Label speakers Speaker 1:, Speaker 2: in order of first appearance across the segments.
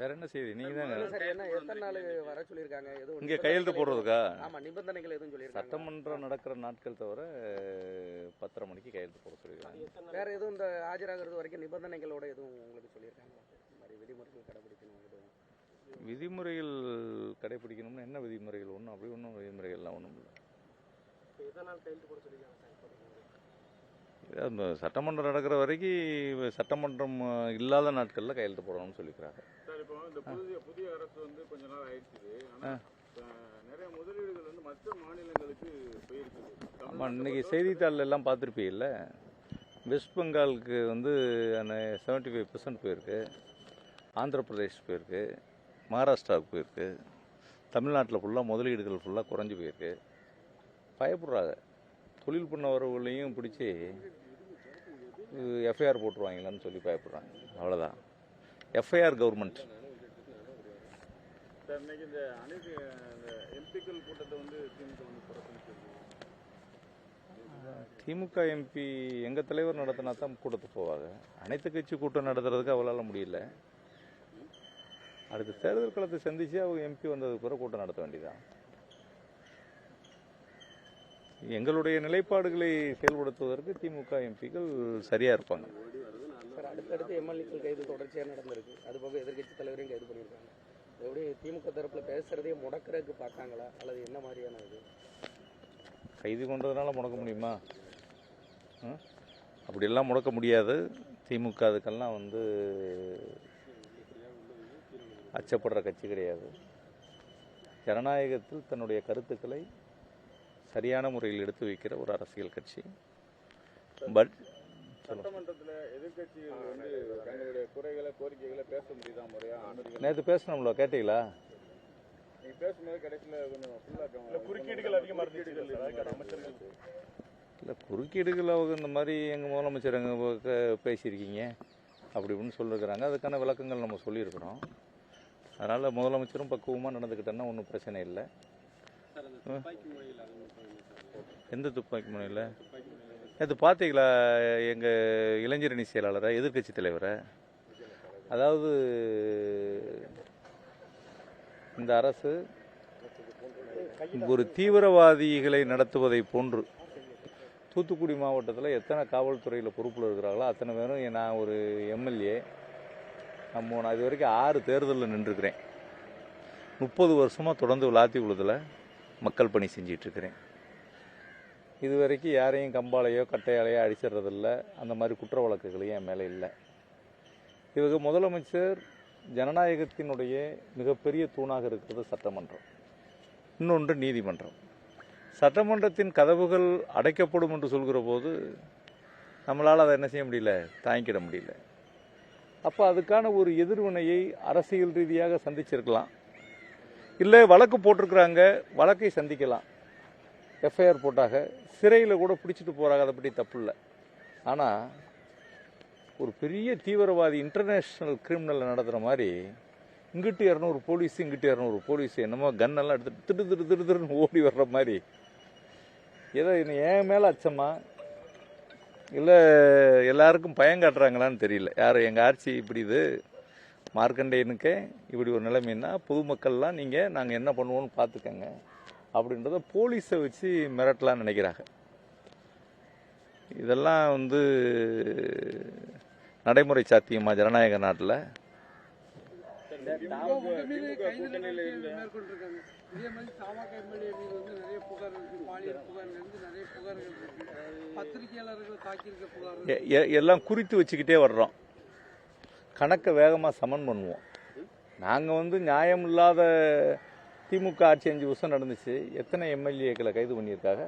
Speaker 1: வேற என்ன செய்தி? நீங்க தாங்க
Speaker 2: சார் என்ன எத்தனை நாள் வர சொல்லியிருக்காங்க? எதுவும்
Speaker 1: இங்க கையெழுத்து போடுறதுக்கா?
Speaker 2: ஆமா, நிபந்தனைகள் எதுவும் சொல்லியிருக்காங்க?
Speaker 1: சட்டமன்றம் நடக்கிற நாட்கள் தவிர 10:30 மணிக்கு கையெழுத்து போட சொல்லியிருக்காங்க.
Speaker 2: வேற எதுவும் இந்த ஆஜராகிறது வரைக்கும் நிபந்தனைகளோட எதுவும் உங்களுக்கு சொல்லியிருக்காங்களா? இந்த மாதிரி விதிமுறைகள் கடைபிடிக்கணும் எதுவும்?
Speaker 1: விதிமுறைகள் கடைபிடிக்கணும்னு என்ன விதிமுறைகள்? ஒன்றும் அப்படி ஒன்றும் விதிமுறைகள்லாம் ஒன்றும் இல்லை.
Speaker 2: எதனால் கையெழுத்து போட சொல்லியிருக்காங்க சார்?
Speaker 1: அந்த சட்டமன்றம் நடக்கிற வரைக்கும் சட்டமன்றம் இல்லாத நாட்களில் கையெழுத்து போடணும்னு சொல்லிக்கிறாங்க.
Speaker 3: சார், இப்போ இந்த புதிய அரசு வந்து கொஞ்ச நாள் ஆயிடுச்சு. ஆனால் நிறைய முதலீடுகள் வந்து மற்ற மாநிலங்களுக்கு போயிருக்குது.
Speaker 1: ஆமாம், இன்னைக்கு செய்தித்தாள் எல்லாம் பார்த்துருப்பீங்கல்ல. வெஸ்ட் பெங்காலுக்கு வந்து 75% போயிருக்கு, ஆந்திர பிரதேஷ் போயிருக்கு, மகாராஷ்டிராவுக்கு போயிருக்கு, தமிழ்நாட்டில் ஃபுல்லாக முதலீடுகள் ஃபுல்லாக குறைஞ்சி போயிருக்கு. பயப்படுறாங்க. தொழில் பண்ண வரவுகளையும் பிடிச்சி எஃப்ஐஆர் போட்டுருவாங்களான்னு சொல்லி பயப்படுறாங்க. அவ்வளோதான். FIR government.
Speaker 3: சார், இன்னைக்கு இந்த அனைத்து எம்பிக்கள் கூட்டத்தை வந்து திமுக வந்து புறக்கணிச்சிருக்கு.
Speaker 1: திமுக எம்பி எங்கள் தலைவர் நடத்தினா தான் கூட்டத்துக்கு போவாங்க. அனைத்து கட்சி கூட்டம் நடத்துறதுக்கு அவளால் முடியல. அடுத்த தேர்தல் களத்தை சந்திச்சு அவங்க எம்பி வந்ததுக்கு பிறகு கூட்டம் நடத்த வேண்டியதான். எங்களுடைய நிலைப்பாடுகளை செயல்படுத்துவதற்கு திமுக எம்பிக்கள் சரியா இருப்பாங்க.
Speaker 2: சார், அடுத்தடுத்து எம்எல்ஏக்கள் கைது தொடர்ச்சியாக நடந்திருக்கு. அதுபோக எதிர்கட்சி தலைவரையும் கைது பண்ணியிருக்காங்க. எப்படி திமுக தரப்புல பேசுறதே முடக்கிறதுக்கு பார்த்தாங்களா அல்லது என்ன மாதிரியான இது?
Speaker 1: கைது கொண்டதுனால முடக்க முடியுமா? அப்படியெல்லாம் முடக்க முடியாது. திமுக அதுக்கெல்லாம் வந்து அச்சப்படுற கட்சி கிடையாது. ஜனநாயகத்தில் தன்னுடைய கருத்துக்களை சரியான முறையில் எடுத்து வைக்கிற ஒரு அரசியல் கட்சி. பட்
Speaker 3: சட்டமன்றத்தில் எதிர்கட்சிகள் வந்து தங்களுடைய குறைகளை கோரிக்கைகளை பேச முடியுதா முறையா?
Speaker 1: நேற்று பேசணும்ல, கேட்டீங்களா?
Speaker 3: நீங்க பேசும்போது கடைசியில் கொஞ்சம்
Speaker 4: குறுக்கீடுகள் அதிகமாக இருந்துச்சு அமைச்சர்கள்.
Speaker 1: இல்லை, குறுக்கீடுகள் அவங்க இந்த மாதிரி எங்கள் முதலமைச்சர் எங்கே பேசியிருக்கீங்க அப்படி இப்படின்னு சொல்லியிருக்கிறாங்க. அதுக்கான விளக்கங்கள் நம்ம சொல்லியிருக்கிறோம். அதனால் முதலமைச்சரும் பக்குவமாக நடந்துக்கிட்டேன்னா ஒன்றும் பிரச்சனை இல்லை. எந்த துப்பாக்கி முனையில்? நேற்று பார்த்தீங்களா எங்கள் இளைஞரணி செயலாளரை, எதிர்கட்சி தலைவரை? அதாவது இந்த அரசு ஒரு தீவிரவாதிகளை நடத்துவதை போன்று தூத்துக்குடி மாவட்டத்தில் எத்தனை காவல்துறையில் பொறுப்பில் இருக்கிறாங்களோ அத்தனை பேரும், நான் ஒரு எம்எல்ஏ, நான் இது வரைக்கும் 6 தேர்தலில் நின்றுருக்கிறேன். 30 வருஷமாக தொடர்ந்து விளாத்திக்குளத்தில் மக்கள் பணி செஞ்சிட்ருக்கிறேன். இது வரைக்கும் யாரையும் கம்பாலையோ கட்டையாலையோ அடிச்சிடுறதில்ல. அந்த மாதிரி குற்ற வழக்குகளையும் என் மேலே இல்லை. இவங்க முதலமைச்சர் ஜனநாயகத்தினுடைய மிகப்பெரிய தூணாக இருக்கிறது சட்டமன்றம், இன்னொன்று நீதிமன்றம். சட்டமன்றத்தின் கதவுகள் அடைக்கப்படும் என்று சொல்கிற போது நம்மளால் அதை என்ன செய்ய முடியல, தாங்கிக்கிட முடியல. அப்போ அதுக்கான ஒரு எதிர்வினையை அரசியல் ரீதியாக சந்திச்சிருக்கலாம். இல்லை, வழக்கு போட்டிருக்கிறாங்க, வழக்கை சந்திக்கலாம். எஃப்ஐஆர் போட்டாங்க, சிறையில் கூட பிடிச்சிட்டு போகிறாங்க, அதை பற்றி தப்பு இல்லை. ஆனால் ஒரு பெரிய தீவிரவாதி இன்டர்நேஷ்னல் கிரிமினல் நடத்துகிற மாதிரி இங்கிட்டு 200 போலீஸ், இங்கிட்டு 200 போலீஸ், என்னமோ கன்னெல்லாம் எடுத்து திருன்னு ஓடி வர்ற மாதிரி, ஏதோ என் மேலே அச்சமா இல்லை எல்லாருக்கும் பயம் காட்டுறாங்களான்னு தெரியல. யார் எங்கள் ஆட்சி இப்படி இது மார்க்கண்டேயனுக்கே இப்படி ஒரு நிலைமைன்னா பொதுமக்கள்லாம் நாங்கள் என்ன பண்ணுவோன்னு பார்த்துக்கங்க அப்படின்றத போலீஸை வச்சு மிரட்டலான்னு நினைக்கிறாங்க. இதெல்லாம் வந்து நடைமுறை சாத்தியமா ஜனநாயக நாட்டில்? எல்லாம் குறித்து வச்சுக்கிட்டே வர்றோம். கணக்கை வேகமாக சமன் பண்ணுவோம். நாங்கள் வந்து நியாயம் இல்லாத திமுக ஆட்சி 5 வருஷம் நடந்துச்சு. எத்தனை எம்எல்ஏக்களை கைது பண்ணியிருக்காங்க?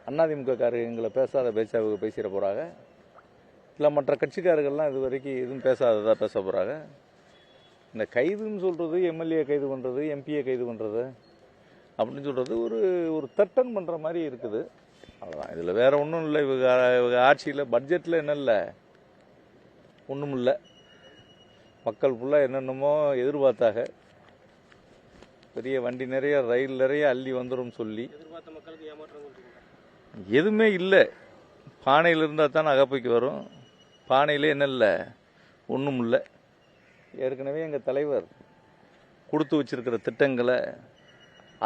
Speaker 1: அதிமுகக்காரர் எங்களை பேசாத பேச்சாவுக்கு பேசிட போகிறாங்க. இல்லை மற்ற கட்சிக்காரர்கள்லாம் இது வரைக்கும் எதுவும் பேசாததாக பேச போகிறாங்க. இந்த கைதுன்னு சொல்கிறது, எம்எல்ஏ கைது பண்ணுறது, எம்பியை கைது பண்ணுறது அப்படின்னு சொல்கிறது ஒரு தட்டன் பண்ணுற மாதிரி இருக்குது. அவ்வளோதான். இதில் வேறு ஒன்றும் இல்லை. இவங்க ஆட்சியில் பட்ஜெட்டில் என்ன இல்லை, ஒன்றும் இல்லை. மக்கள் ஃபுல்லாக என்னென்னமோ எதிர்பார்த்தாக, பெரிய வண்டி நிறைய ரயில் நிறைய அள்ளி வந்துடும் சொல்லி எதுவுமே இல்லை. பானையில் இருந்தால் தானே அகப்பைக்கு வரும். பானையில் என்ன இல்லை, ஒன்றும் இல்லை. ஏற்கனவே எங்கள் தலைவர் கொடுத்து வச்சிருக்கிற திட்டங்களை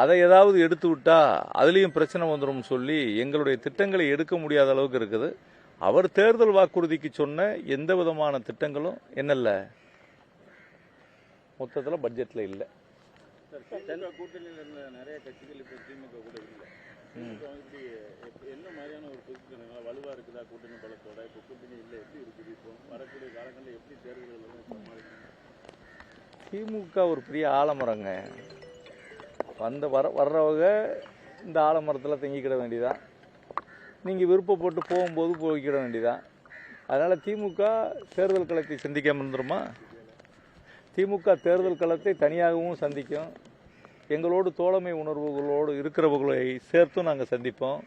Speaker 1: அதை ஏதாவது எடுத்து விட்டா அதுலேயும் பிரச்சனை வந்துடும் சொல்லி எங்களுடைய திட்டங்களை எடுக்க முடியாத அளவுக்கு இருக்குது. அவர் தேர்தல் வாக்குறுதிக்கு சொன்ன எந்த விதமான திட்டங்களும் என்னல்ல மொத்தத்தில் பட்ஜெட்டில் இல்லை.
Speaker 3: திமுக கூட்டணியில் இருந்த நிறைய கட்சிகள் இப்போ திமுக கூட இல்லை. திமுக வந்து என்ன மாதிரியான ஒரு பொசிஷன் வலுவா இருக்குதா கூட்டணி பலத்தோட? இப்போ கூட்டணி இல்லை, எப்படி இருக்குது? இப்போ வரக்கூடிய காலங்களில் எப்படி தேர்தல்கள் சமாளிக்கணும்?
Speaker 1: திமுக ஒரு பெரிய ஆலமரங்க. வர்றவங்க இந்த ஆலமரத்தில் தங்கிக்கிட வேண்டியதான். நீங்கள் விருப்பப்பட்டு போகும்போது போய்க்கிட வேண்டியதான். அதனால் திமுக தேர்தல் களத்தை சந்திக்காமல் இருந்துருமா? திமுக தேர்தல் களத்தை தனியாகவும் சந்திக்கும். எங்களோடு தோழமை உணர்வுகளோடு இருக்கிறவர்களை சேர்த்தும் நாங்கள் சந்திப்போம்.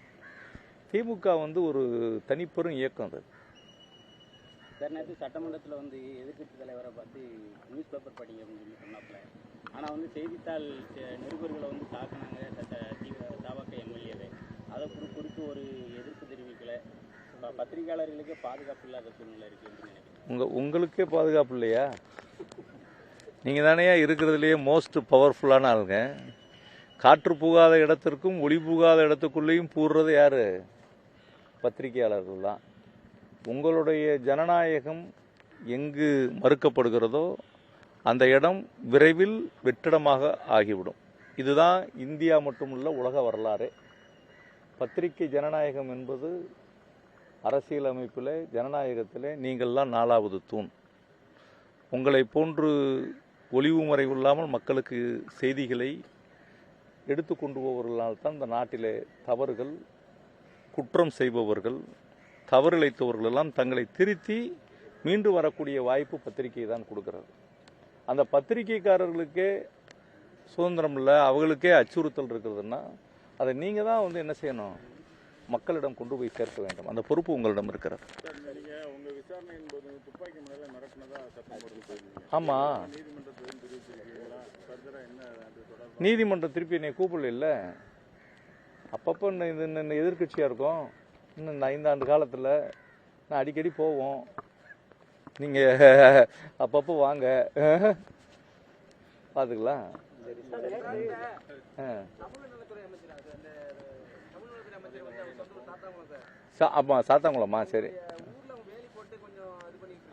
Speaker 1: திமுக வந்து ஒரு தனிப்பெரும் இயக்கம். அது
Speaker 5: சார் நேற்று சட்டமன்றத்தில் வந்து எதிர்க்கட்சி தலைவரை பார்த்து நியூஸ் பேப்பர் படிங்க அப்படின்னு சொல்லி சொன்னாப்புல. ஆனால் வந்து செய்தித்தாள் நிருபர்களை வந்து தாக்குனாங்க தாவாக்க எம்எல்ஏவை. அதை குறித்து ஒரு எதிர்ப்பு தெரிவிக்கலை. பத்திரிகையாளர்களுக்கே பாதுகாப்பு இல்லாத சூழ்நிலை இருக்குது அப்படின்னு நினைக்கிறேன்.
Speaker 1: உங்களுக்கே பாதுகாப்பு இல்லையா? நீங்கள் தானே இருக்கிறதுலையே மோஸ்ட் பவர்ஃபுல்லான ஆளுங்க. காற்று புகாத இடத்திற்கும் ஒளி புகாத இடத்துக்குள்ளேயும் பூர்றது யார்? பத்திரிகையாளர்கள் தான். உங்களுடைய ஜனநாயகம் எங்கு மறுக்கப்படுகிறதோ அந்த இடம் விரைவில் வெற்றிடமாக ஆகிவிடும். இதுதான் இந்தியா மட்டுமல்ல உலக வரலாறு. பத்திரிகை ஜனநாயகம் என்பது அரசியல் அமைப்பில் ஜனநாயகத்தில் நீங்கள்லாம் 4வது தூண். உங்களை போன்று ஒளிவு மறைவு இல்லாமல் மக்களுக்கு செய்திகளை எடுத்து கொண்டு போவர்களால் தான் இந்த நாட்டிலே தவறுகள், குற்றம் செய்பவர்கள், தவறிழைத்தவர்கள் எல்லாம் தங்களை திருத்தி மீண்டு வரக்கூடிய வாய்ப்பு பத்திரிகை தான் கொடுக்கிறது. அந்த பத்திரிகைக்காரர்களுக்கே சுதந்திரம் இல்லை, அவங்களுக்கே அச்சுறுத்தல் இருக்கிறதுன்னா அதை நீங்கள் தான் வந்து என்ன செய்யணும்? மக்களிடம் கொண்டு போய் சேர்க்க வேண்டும். அந்த பொறுப்பு உங்களிடம் இருக்கிறது.
Speaker 3: நீங்கள் உங்கள் விசாரணையின் போது துப்பாக்கி முறையில் மிரட்டினதா சட்டம் போட்டு போயிருந்தீங்க.
Speaker 1: ஆமாம்,
Speaker 3: நீதிமன்றத்தில் தெரிவிச்சிருக்கீங்களா? ஃபர்தராக என்ன அது தொடர்பாக?
Speaker 1: நீதிமன்றம் திருப்பி என்னை கூப்பிடல. இல்லை, அப்பப்போ இந்த எதிர்கட்சியாக இருக்கும். இன்னும் இந்த 5 ஆண்டு காலத்தில் நான் அடிக்கடி போவோம். நீங்கள் அப்பப்போ வாங்க, பார்த்துக்கலாம். ஆமாம், சாத்தாங்குளமா? சரி.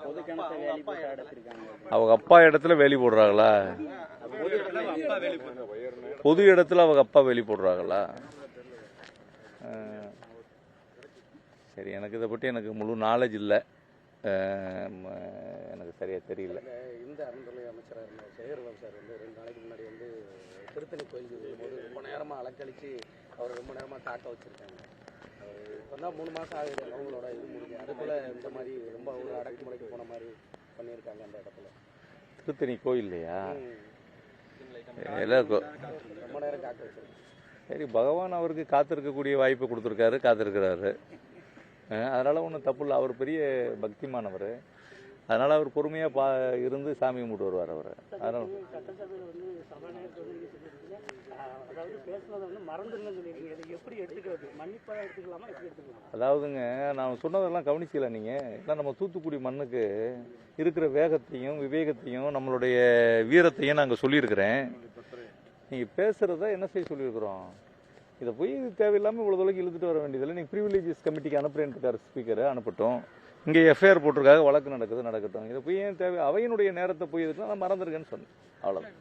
Speaker 5: பொது கிணத்தை வேலி போட்டு அடைச்சிருக்காங்க.
Speaker 1: அவங்க அப்பா இடத்துல வேலி போடுறாங்களா? பொது இடத்துல அவங்க அப்பா வேலி போடுறாங்களா? சரி, எனக்கு இதை பற்றி எனக்கு முழு நாலேஜ் இல்லை. எனக்கு சரியாக தெரியல.
Speaker 2: இந்த அறநிலைய அமைச்சராக இருந்த சேகர்பாபு சார் வந்து 2 நாளைக்கு முன்னாடி வந்து திருத்தணி கோயிலுக்கு போகும்போது ரொம்ப நேரமாக அலக்கழித்து அவர் ரொம்ப நேரமாக தாக்க வச்சுருக்காங்க. இப்போ தான் 3 மாதம் ஆகுது அவங்களோட இது முடிஞ்சு. அதுக்குள்ளே இந்த மாதிரி ரொம்ப ஒரு அடக்குமுறைக்கு போன மாதிரி பண்ணியிருக்காங்க அந்த இடத்துல.
Speaker 1: திருத்தணி கோயில்லையா?
Speaker 2: ரொம்ப நேரம் காக்க வச்சிருக்காங்க.
Speaker 1: சரி, பகவான் அவருக்கு காத்திருக்கக்கூடிய வாய்ப்பு கொடுத்துருக்காரு, காத்திருக்கிறாரு. அதனால் ஒன்றும் தப்பு இல்லை. அவர் பெரிய பக்திமானவர். அதனால் அவர் பொறுமையாக இருந்து சாமி கும்பிட்டு வருவார் அவர். அதனால்
Speaker 5: சட்டசபையில் வந்து சபாநாயகர் அதாவது பேசுனதை வந்து மறந்துருங்கன்னு சொல்லியிருக்கீங்க. அதை எப்படி எடுத்துக்கிறது? மன்னிப்பாக எடுத்துக்கலாமா, எப்படி எடுத்துக்கலாம்?
Speaker 1: அதாவதுங்க, நான் சொன்னதெல்லாம் கவனிச்சிக்கல நீங்கள். ஏன்னா நம்ம தூத்துக்குடி மண்ணுக்கு இருக்கிற வேகத்தையும் விவேகத்தையும் நம்மளுடைய வீரத்தையும் நாங்கள் சொல்லியிருக்கிறேன். நீங்கள் பேசுகிறத என்ன செய்ய சொல்லியிருக்கிறோம்? இதை போய் தேவையில்லாமல் இவ்வளோ தொலைக்கு இழுத்துட்டு வர வேண்டியதில்லை. நீங்கள் ப்ரிவிலேஜஸ் கமிட்டிக்கு அனுப்புறேன்ட்டு ஸ்பீக்கரை அனுப்பட்டும். இங்கே எஃப்ஐஆர் போட்டிருக்காங்க, வழக்கு நடக்கட்டும். இதை போய் ஏன் தேவை? அவையினுடைய நேரத்தை போய் எதுக்குன்னா நான் மறந்துருக்கேன்னு சொன்னேன். அவ்வளோதான்.